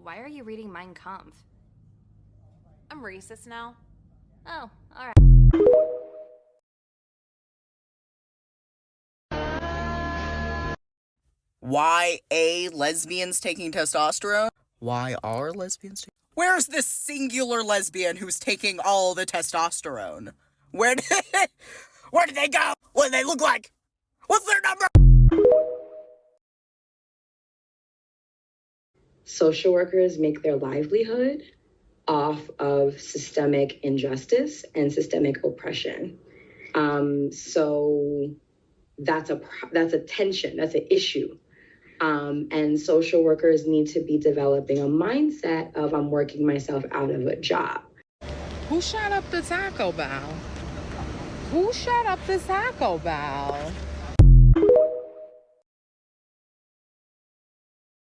Why are you reading Mein Kampf? I'm racist now. Oh, alright. Why A, lesbians taking testosterone? Why are lesbians taking... Where's this singular lesbian who's taking all the testosterone? Where did they go? What do they look like? What's their number? Social workers make their livelihood off of systemic injustice and systemic oppression. So that's a tension, that's an issue. And social workers need to be developing a mindset of I'm working myself out of a job. Who shot up the Taco Bell? Who shot up the Taco Bell?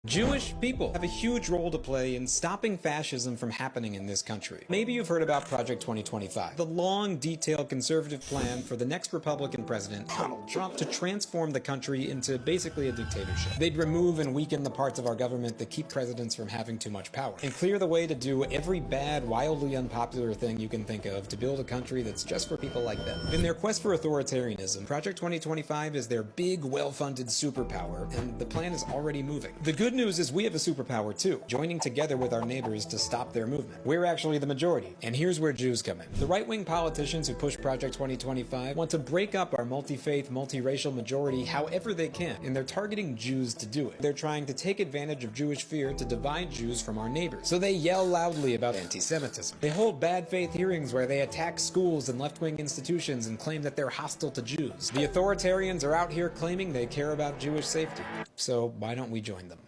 Jewish people have a huge role to play in stopping fascism from happening in this country. Maybe you've heard about Project 2025, the long, detailed conservative plan for the next Republican president, Donald Trump, to transform the country into basically a dictatorship. They'd remove and weaken the parts of our government that keep presidents from having too much power, and clear the way to do every bad, wildly unpopular thing you can think of to build a country that's just for people like them. In their quest for authoritarianism, Project 2025 is their big, well-funded superpower, and the plan is already moving. The good news is we have a superpower too, joining together with our neighbors to stop their movement. We're actually the majority, and here's where Jews come in. The right-wing politicians who push Project 2025 want to break up our multi-faith, multiracial majority however they can, and they're targeting Jews to do it. They're trying to take advantage of Jewish fear to divide Jews from our neighbors. So they yell loudly about anti-Semitism. They hold bad faith hearings where they attack schools and left-wing institutions and claim that they're hostile to Jews. The authoritarians are out here claiming they care about Jewish safety. So why don't we join them?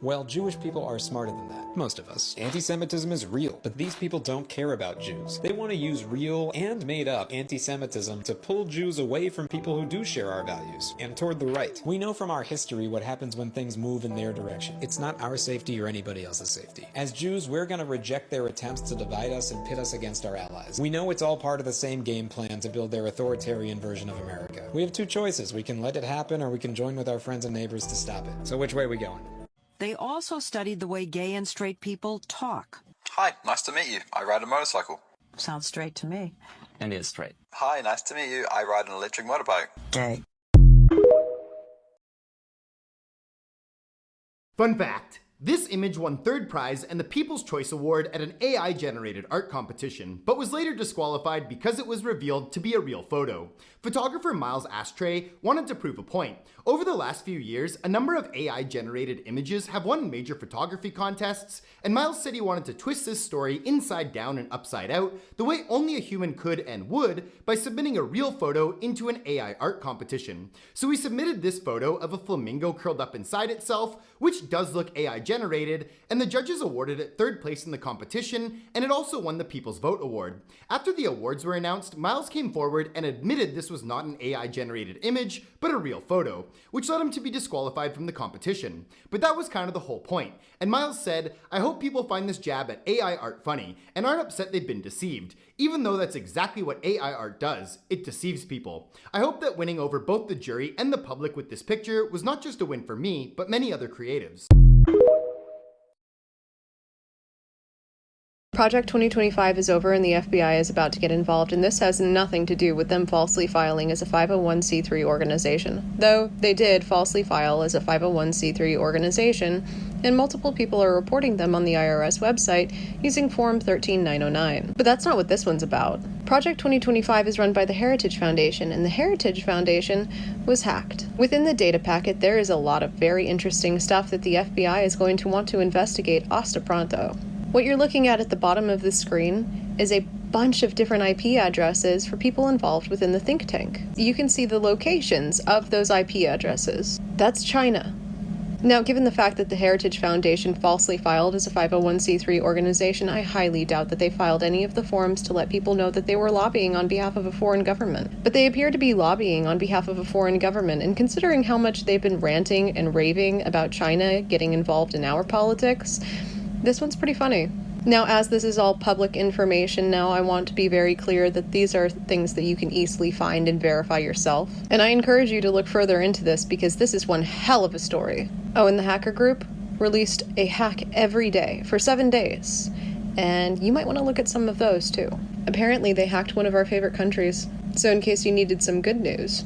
Well, Jewish people are smarter than that. Most of us. Anti-Semitism is real, but these people don't care about Jews. They want to use real and made-up anti-Semitism to pull Jews away from people who do share our values, and toward the right. We know from our history what happens when things move in their direction. It's not our safety or anybody else's safety. As Jews, we're going to reject their attempts to divide us and pit us against our allies. We know it's all part of the same game plan to build their authoritarian version of America. We have two choices. We can let it happen, or we can join with our friends and neighbors to stop it. So which way are we going? They also studied the way gay and straight people talk. Hi, nice to meet you. I ride a motorcycle. Sounds straight to me. And is straight. Hi, nice to meet you. I ride an electric motorbike. Gay. Fun fact. This image won third prize and the People's Choice Award at an AI-generated art competition, but was later disqualified because it was revealed to be a real photo. Photographer Miles Ashtray wanted to prove a point. Over the last few years, a number of AI-generated images have won major photography contests, and Miles said he wanted to twist this story inside down and upside out, the way only a human could and would, by submitting a real photo into an AI art competition. So he submitted this photo of a flamingo curled up inside itself, which does look AI-generated, and the judges awarded it third place in the competition, and it also won the People's Vote Award. After the awards were announced, Miles came forward and admitted this was not an AI-generated image, but a real photo, which led him to be disqualified from the competition. But that was kind of the whole point, and Miles said, "I hope people find this jab at AI art funny, and aren't upset they've been deceived, even though that's exactly what AI art does, it deceives people. I hope that winning over both the jury and the public with this picture was not just a win for me, but many other creatives." Project 2025 is over and the FBI is about to get involved, and this has nothing to do with them falsely filing as a 501c3 organization. Though they did falsely file as a 501c3 organization, and multiple people are reporting them on the IRS website using Form 13909. But that's not what this one's about. Project 2025 is run by the Heritage Foundation, and the Heritage Foundation was hacked. Within the data packet, there is a lot of very interesting stuff that the FBI is going to want to investigate hasta pronto. What you're looking at the bottom of the screen is a bunch of different IP addresses for people involved within the think tank. You can see the locations of those IP addresses. That's China. Now, given the fact that the Heritage Foundation falsely filed as a 501c3 organization, I highly doubt that they filed any of the forms to let people know that they were lobbying on behalf of a foreign government. But they appear to be lobbying on behalf of a foreign government, and considering how much they've been ranting and raving about China getting involved in our politics, this one's pretty funny. Now, as this is all public information now, I want to be very clear that these are things that you can easily find and verify yourself. And I encourage you to look further into this because this is one hell of a story. Oh, and the hacker group? released a hack every day for 7 days. And you might want to look at some of those too. Apparently they hacked one of our favorite countries. So in case you needed some good news.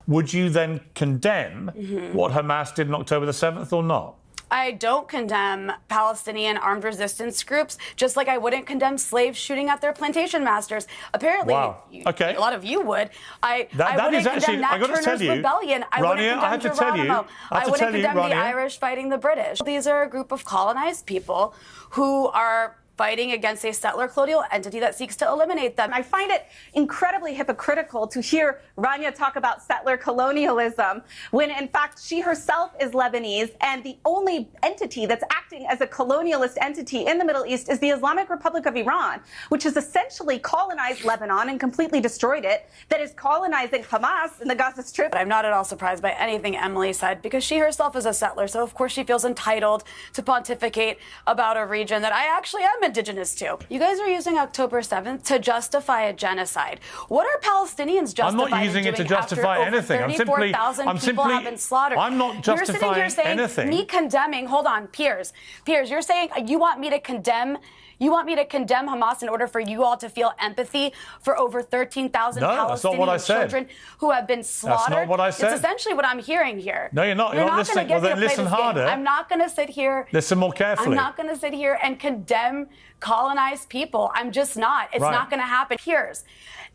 Would you then condemn what Hamas did on October the 7th or not? I don't condemn Palestinian armed resistance groups, just like I wouldn't condemn slaves shooting at their plantation masters. Apparently, Wow. Okay. a lot of you would. I That wouldn't is actually, condemn Nat I got to Turner's tell you, rebellion. I Rania, wouldn't I have condemn to tell you, Geronimo. I wouldn't condemn the Irish fighting the British. These are a group of colonized people who are fighting against a settler colonial entity that seeks to eliminate them. I find it incredibly hypocritical to hear Rania talk about settler colonialism when in fact she herself is Lebanese and the only entity that's acting as a colonialist entity in the Middle East is the Islamic Republic of Iran, which has essentially colonized Lebanon and completely destroyed it, that is colonizing Hamas in the Gaza Strip. But I'm not at all surprised by anything Emily said because she herself is a settler, so of course she feels entitled to pontificate about a region that I actually am indigenous to. You guys are using October 7th to justify a genocide. What are Palestinians justified I'm not using it to justify anything. I'm simply people have been slaughtered. I'm not justifying You're sitting here saying anything. me condemning. Hold on, Piers, you're saying you want me to condemn. You want me to condemn Hamas in order for you all to feel empathy for over 13,000 Palestinian children who have been slaughtered? That's not what I said. It's essentially what I'm hearing here. No, you're not. You're not listening. Well, then listen harder. I'm not going to sit here. Listen more carefully. I'm not going to sit here and condemn colonized people. I'm just not. It's not going to happen.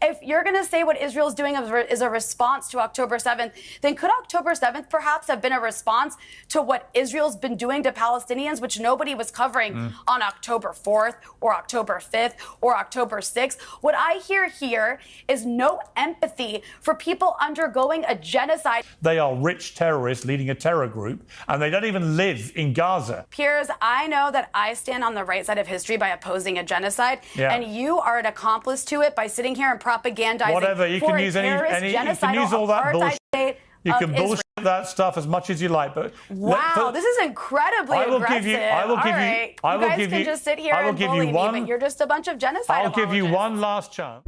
If you're going to say what Israel's doing is a response to October 7th, then could October 7th perhaps have been a response to what Israel's been doing to Palestinians, which nobody was covering on October 4th or October 5th or October 6th? What I hear here is no empathy for people undergoing a genocide. They are rich terrorists leading a terror group, and they don't even live in Gaza. Piers, I know that I stand on the right side of history by opposing a genocide, and you are an accomplice to it by sitting here and propagandizing. Whatever, you can use any, you can use all that bullshit. You can bullshit that stuff as much as you like, but wow, this is incredibly aggressive. You guys can just sit here and bully me, but you're just a bunch of genocide I'll give you one last chance.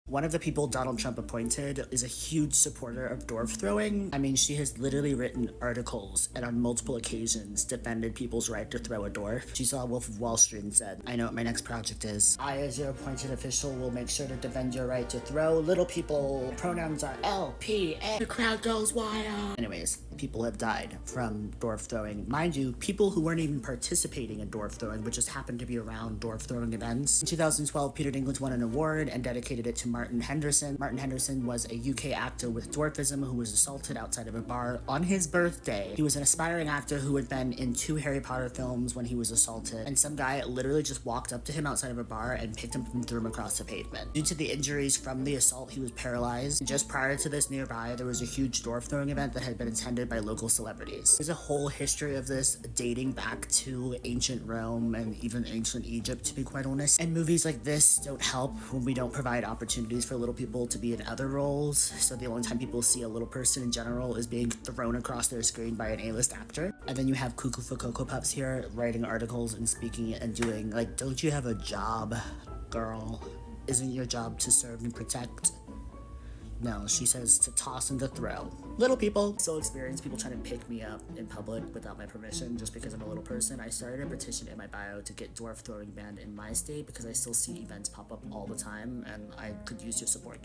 One of the people Donald Trump appointed is a huge supporter of dwarf throwing. I mean, she has literally written articles and on multiple occasions defended people's right to throw a dwarf. She saw Wolf of Wall Street and said, I know what my next project is. I, as your appointed official, will make sure to defend your right to throw. Little people, pronouns are L, P, A. The crowd goes wild. Anyways, people have died from dwarf throwing. Mind you, people who weren't even participating in dwarf throwing, but just happened to be around dwarf throwing events. In 2012, Peter Dinklage won an award and dedicated it to Martin Henderson. Martin Henderson was a UK actor with dwarfism who was assaulted outside of a bar on his birthday. He was an aspiring actor who had been in 2 Harry Potter films when he was assaulted, and some guy literally just walked up to him outside of a bar and picked him up and threw him across the pavement. Due to the injuries from the assault, he was paralyzed. And just prior to this, nearby, there was a huge dwarf throwing event that had been attended by local celebrities. There's a whole history of this dating back to ancient Rome and even ancient Egypt, to be quite honest. And movies like this don't help when we don't provide opportunities for little people to be in other roles, so the only time people see a little person in general is being thrown across their screen by an A-list actor. And then you have Cuckoo for Cocoa Puffs here writing articles and speaking and doing, like, don't you have a job, girl? Isn't your job to serve and protect? No, she says to toss and to throw. Little people. Still experience people trying to pick me up in public without my permission just because I'm a little person. I started a petition in my bio to get dwarf throwing banned in my state because I still see events pop up all the time and I could use your support.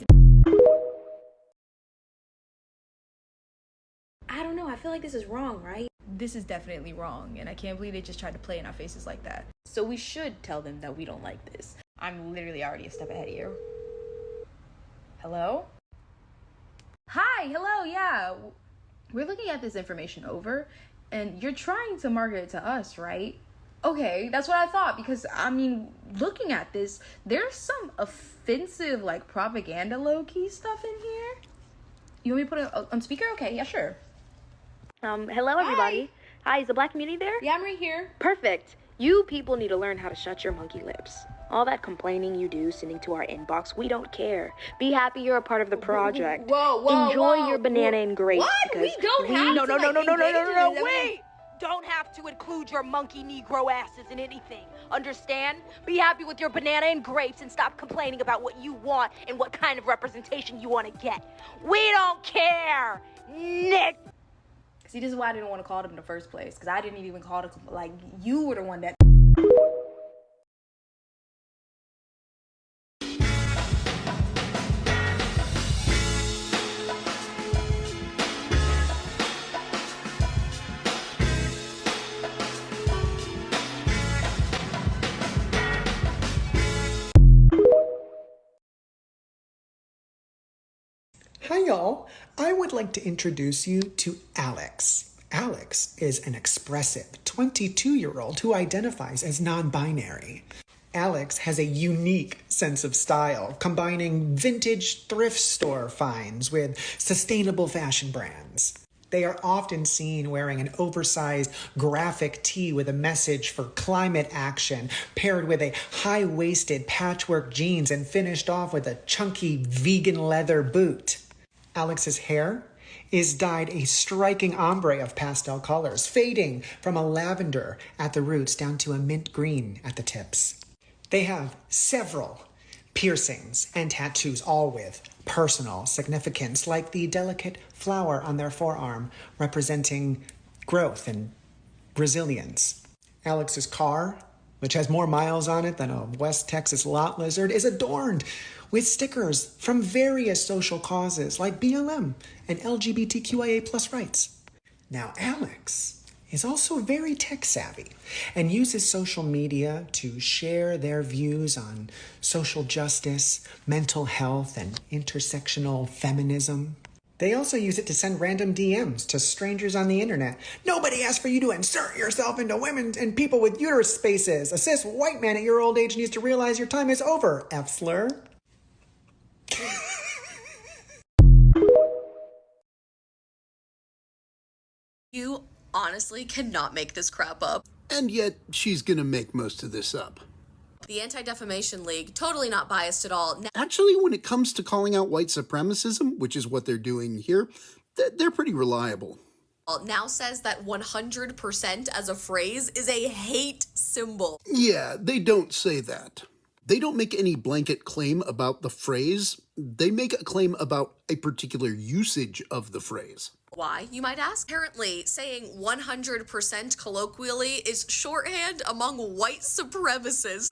I don't know, I feel like this is wrong, right? This is definitely wrong, and I can't believe they just tried to play in our faces like that. So we should tell them that we don't like this. I'm literally already a step ahead of you. Hello? Hi, hello, yeah. We're looking at this information over, and you're trying to market it to us, right? Okay, that's what I thought, because, I mean, looking at this, there's some offensive, like, propaganda low-key stuff in here. You want me to put it on speaker? Okay, yeah, sure. Hello, everybody. Hi, is the black community there? Yeah, I'm right here. Perfect. You people need to learn how to shut your monkey lips. All that complaining you do sending to our inbox, we don't care. Be happy you're a part of the project. Whoa, Enjoy your banana and grapes. What? We don't have no, to, wait. don't have to include your monkey Negro asses in anything. Understand? Be happy with your banana and grapes and stop complaining about what you want and what kind of representation you want to get. We don't care, Nick. See, this is why I didn't want to call them in the first place, because I didn't even call it, like, you were the one that... Hi y'all, I would like to introduce you to Alex. Alex is an expressive 22-year-old who identifies as non-binary. Alex has a unique sense of style, combining vintage thrift store finds with sustainable fashion brands. They are often seen wearing an oversized graphic tee with a message for climate action, paired with a high-waisted patchwork jeans and finished off with a chunky vegan leather boot. Alex's hair is dyed a striking ombre of pastel colors, fading from a lavender at the roots down to a mint green at the tips. They have several piercings and tattoos, all with personal significance, like the delicate flower on their forearm representing growth and resilience. Alex's car, which has more miles on it than a West Texas lot lizard, is adorned with stickers from various social causes like BLM and LGBTQIA+ rights. Now, Alex is also very tech savvy and uses social media to share their views on social justice, mental health, and intersectional feminism. They also use it to send random DMs to strangers on the internet. Nobody asked for you to insert yourself into women and people with uterus spaces. A cis white man at your old age needs to realize your time is over, F-slur. You honestly cannot make this crap up. And yet, she's gonna make most of this up. The Anti-Defamation League, totally not biased at all. Actually, when it comes to calling out white supremacism, which is what they're doing here, they're pretty reliable. Now says that 100% as a phrase is a hate symbol. Yeah, they don't say that. They don't make any blanket claim about the phrase. They make a claim about a particular usage of the phrase. Why, you might ask? Apparently, saying 100% colloquially is shorthand among white supremacists.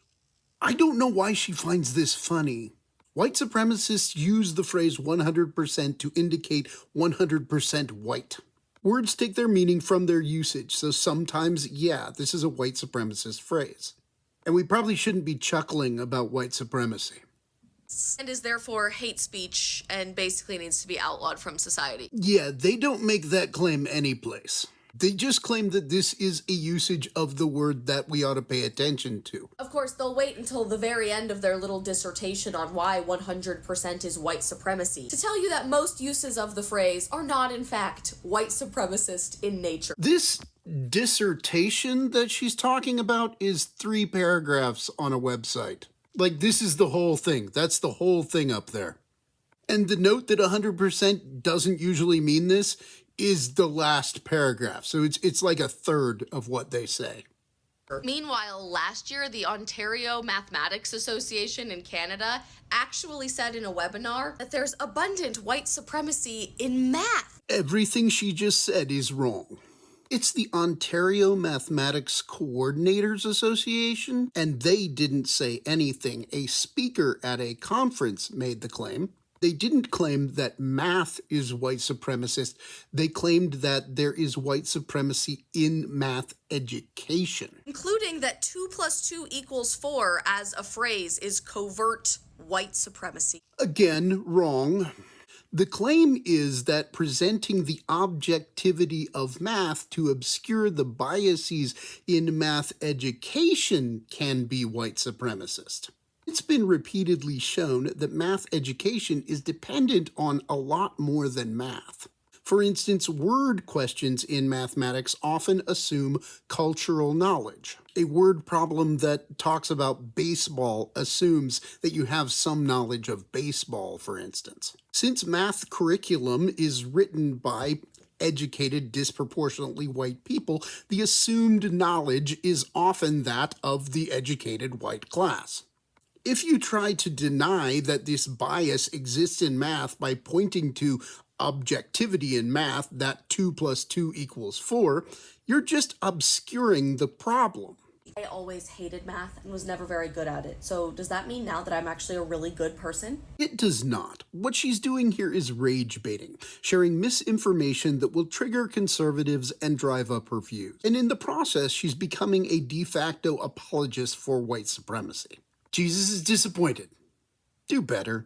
I don't know why she finds this funny. White supremacists use the phrase 100% to indicate 100% white. Words take their meaning from their usage, so sometimes, yeah, this is a white supremacist phrase. And we probably shouldn't be chuckling about white supremacy. And is therefore hate speech and basically needs to be outlawed from society. Yeah, they don't make that claim anyplace. They just claim that this is a usage of the word that we ought to pay attention to. Of course, they'll wait until the very end of their little dissertation on why 100% is white supremacy to tell you that most uses of the phrase are not, in fact, white supremacist in nature. This dissertation that she's talking about is 3 paragraphs on a website. Like, this is the whole thing. That's the whole thing up there. And the note that 100% doesn't usually mean this is the last paragraph. So it's like a third of what they say. Meanwhile, last year, the Ontario Mathematics Association in Canada actually said in a webinar that there's abundant white supremacy in math. Everything she just said is wrong. It's the Ontario Mathematics Coordinators Association, and they didn't say anything. A speaker at a conference made the claim. They didn't claim that math is white supremacist. They claimed that there is white supremacy in math education. Including that 2 + 2 = 4 as a phrase is covert white supremacy. Again, wrong. The claim is that presenting the objectivity of math to obscure the biases in math education can be white supremacist. It's been repeatedly shown that math education is dependent on a lot more than math. For instance, word questions in mathematics often assume cultural knowledge. A word problem that talks about baseball assumes that you have some knowledge of baseball, for instance. Since math curriculum is written by educated, disproportionately white people, the assumed knowledge is often that of the educated white class. If you try to deny that this bias exists in math by pointing to objectivity in math, that 2 + 2 = 4, you're just obscuring the problem. I always hated math and was never very good at it. So does that mean now that I'm actually a really good person? It does not. What she's doing here is rage baiting, sharing misinformation that will trigger conservatives and drive up her views. And in the process, she's becoming a de facto apologist for white supremacy. Jesus is disappointed. Do better.